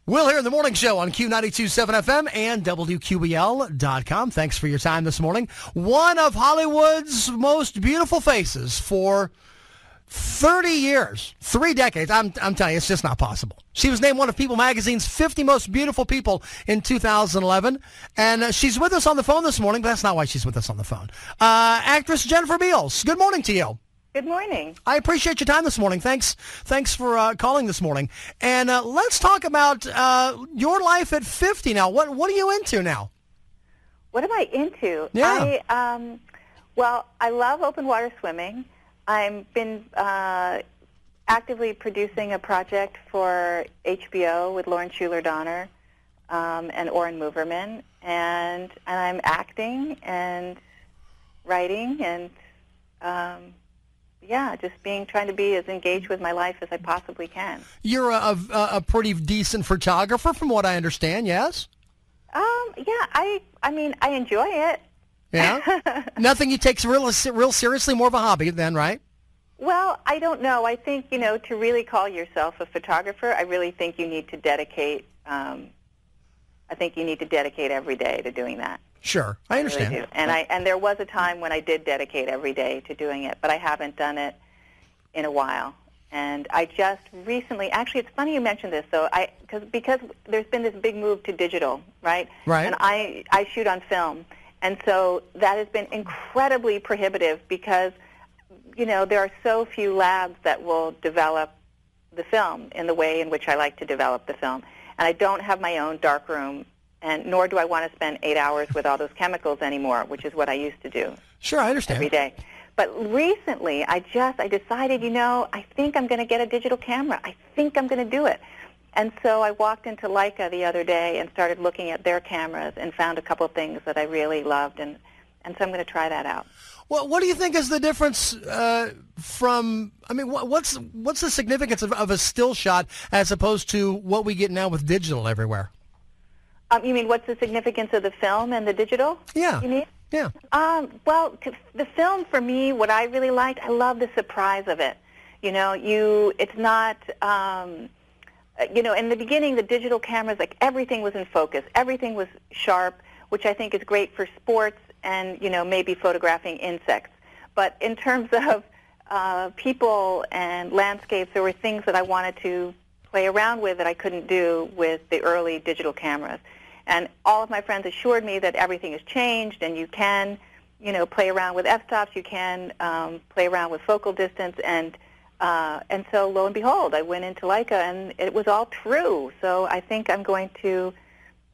Will here in the morning show on Q92.7 FM and WQEL.com. Thanks for your time this morning. One of Hollywood's most beautiful faces for 30 years, 3 decades. I'm telling you, it's just not possible. She was named one of People Magazine's 50 most beautiful people in 2011. And she's with us on the phone this morning, but that's not why she's with us on the phone. Actress Jennifer Beals, good morning to you. Good morning. I appreciate your time this morning. Thanks for calling this morning. And let's talk about your life at 50 now. What are you into now? What am I into? Yeah. I love open water swimming. I've been actively producing a project for HBO with Lauren Shuler Donner and Oren Moverman, and I'm acting and writing and just trying to be as engaged with my life as I possibly can. You're a pretty decent photographer, from what I understand. Yes. I enjoy it. Yeah. Nothing you take real seriously, more of a hobby then, right? Well, I don't know. I think, to really call yourself a photographer, I really think you need to dedicate. I think you need to dedicate every day to doing that. Sure, I understand. Really do. And there was a time when I did dedicate every day to doing it, but I haven't done it in a while. And I just recently, actually, it's funny you mentioned this, though, because there's been this big move to digital, right? Right. And I shoot on film, and so that has been incredibly prohibitive because, there are so few labs that will develop the film in the way in which I like to develop the film. And I don't have my own darkroom, and nor do I want to spend 8 hours with all those chemicals anymore, which is what I used to do. Sure, I understand. Every day. But recently, I decided, I think I'm going to get a digital camera. I think I'm going to do it. And so I walked into Leica the other day and started looking at their cameras and found a couple of things that I really loved, and so I'm going to try that out. Well, what do you think is the difference what's the significance of a still shot as opposed to what we get now with digital everywhere? You mean what's the significance of the film and the digital? Yeah. You mean? Yeah. The film, for me, what I really liked, I love the surprise of it. It's not, in the beginning, the digital cameras, like everything was in focus. Everything was sharp, which I think is great for sports and, maybe photographing insects. But in terms of people and landscapes, there were things that I wanted to play around with that I couldn't do with the early digital cameras. And all of my friends assured me that everything has changed and you can, play around with f-stops, you can play around with focal distance, and so lo and behold, I went into Leica and it was all true. So I think I'm going to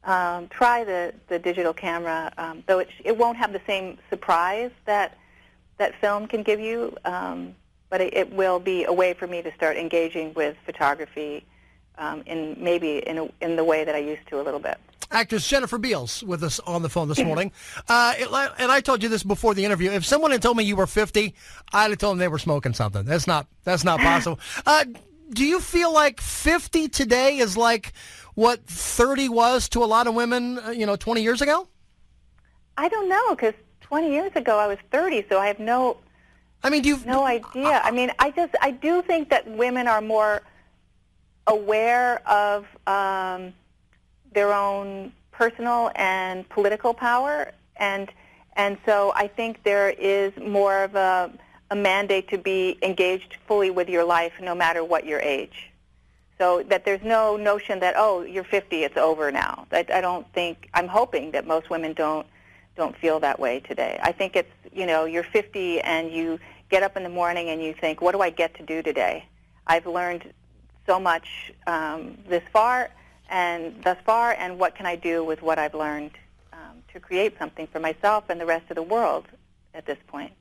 try the digital camera, though it won't have the same surprise that film can give you, but it will be a way for me to start engaging with photography in the way that I used to a little bit. Actress Jennifer Beals with us on the phone this morning. And I told you this before the interview. If someone had told me you were 50, I'd have told them they were smoking something. That's not possible. Do you feel like 50 today is like what 30 was to a lot of women, 20 years ago? I don't know, because 20 years ago I was 30, so I have no idea. I do think that women are more aware of their own personal and political power, and so I think there is more of a mandate to be engaged fully with your life no matter what your age. So that there's no notion that, you're 50, it's over now. I'm hoping that most women don't feel that way today. I think it's, you're 50 and you get up in the morning and you think, what do I get to do today? I've learned so much thus far, and what can I do with what I've learned to create something for myself and the rest of the world at this point.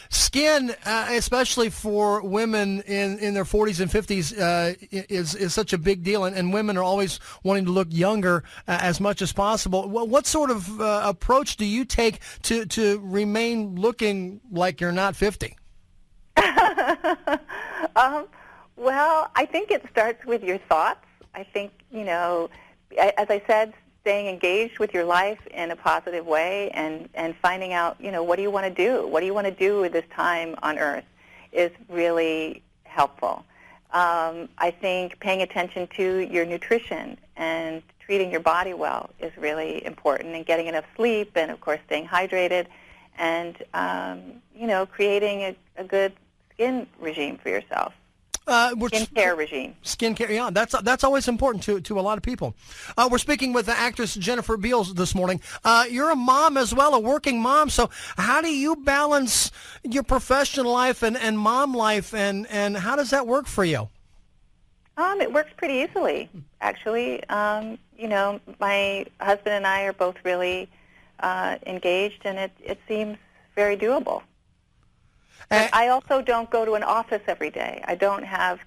Skin, especially for women in their 40s and 50s, is such a big deal, and women are always wanting to look younger as much as possible. What sort of approach do you take to remain looking like you're not 50? Well, I think it starts with your thoughts. I think, as I said, staying engaged with your life in a positive way and finding out, what do you want to do? What do you want to do with this time on Earth is really helpful. I think paying attention to your nutrition and treating your body well is really important, and getting enough sleep, and of course staying hydrated, and creating a good skin regime for yourself. Skincare regime. Skincare, yeah, that's always important to a lot of people. We're speaking with the actress Jennifer Beals this morning. You're a mom as well, a working mom. So how do you balance your professional life and mom life, and how does that work for you? It works pretty easily, actually. My husband and I are both really engaged, and it seems very doable. But I also don't go to an office every day. I don't have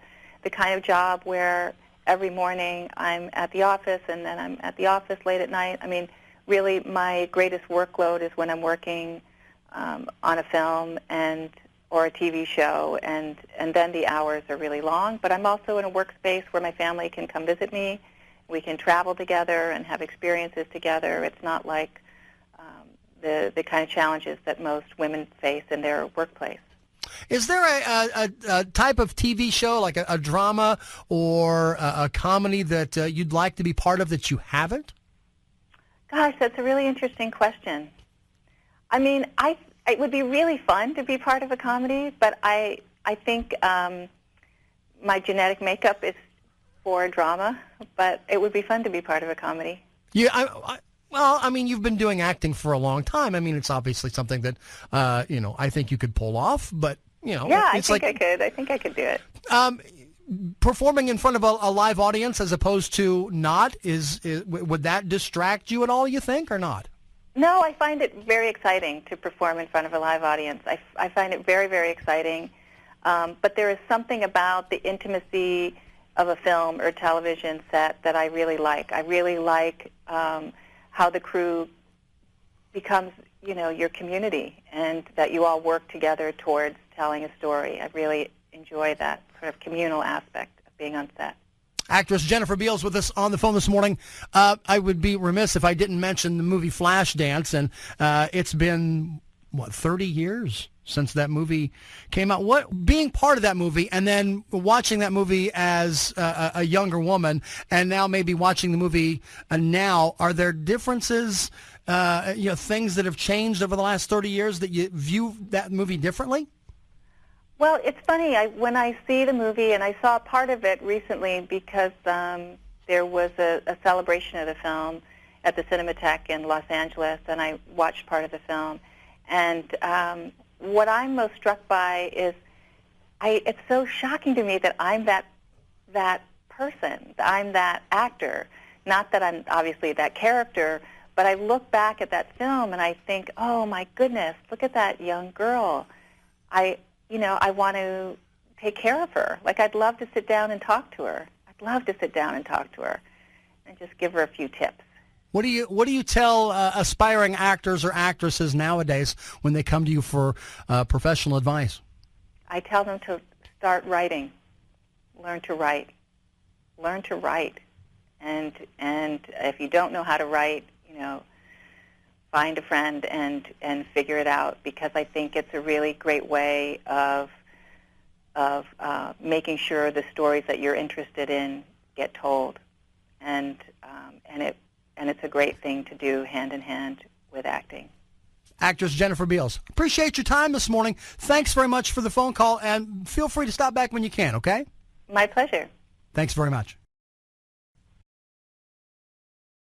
the kind of job where every morning I'm at the office and then I'm at the office late at night. I mean, really my greatest workload is when I'm working on a film or a TV show, and then the hours are really long. But I'm also in a workspace where my family can come visit me. We can travel together and have experiences together. It's not like the kind of challenges that most women face in their workplace. Is there a type of TV show, like a drama or a comedy that you'd like to be part of that you haven't? Gosh, that's a really interesting question. I mean, it would be really fun to be part of a comedy, but I think my genetic makeup is for drama, but it would be fun to be part of a comedy. Yeah, well, I mean, you've been doing acting for a long time. I mean, it's obviously something that, I think you could pull off, but, Yeah, I think I could. I think I could do it. Performing in front of a live audience as opposed to not, would that distract you at all, you think, or not? No, I find it very exciting to perform in front of a live audience. I find it very, very exciting. But there is something about the intimacy of a film or television set that I really like. I really like how the crew becomes, your community, and that you all work together towards telling a story. I really enjoy that sort of communal aspect of being on set. Actress Jennifer Beals with us on the phone this morning. I would be remiss if I didn't mention the movie Flashdance, and it's been, 30 years since that movie came out. Being part of that movie and then watching that movie as a younger woman, and now maybe watching the movie now, are there differences, things that have changed over the last 30 years that you view that movie differently? Well, it's funny. When I see the movie, and I saw part of it recently because there was a celebration of the film at the Cinematheque in Los Angeles, and I watched part of the film. And what I'm most struck by is it's so shocking to me that I'm that person, I'm that actor. Not that I'm obviously that character, but I look back at that film and I think, oh my goodness, look at that young girl. I want to take care of her. Like, I'd love to sit down and talk to her. And just give her a few tips. What do you tell aspiring actors or actresses nowadays when they come to you for professional advice? I tell them to start writing. Learn to write. And if you don't know how to write, find a friend and figure it out, because I think it's a really great way of making sure the stories that you're interested in get told, and it's a great thing to do hand in hand with acting. Actress Jennifer Beals, appreciate your time this morning. Thanks very much for the phone call, and feel free to stop back when you can, okay? My pleasure. Thanks very much.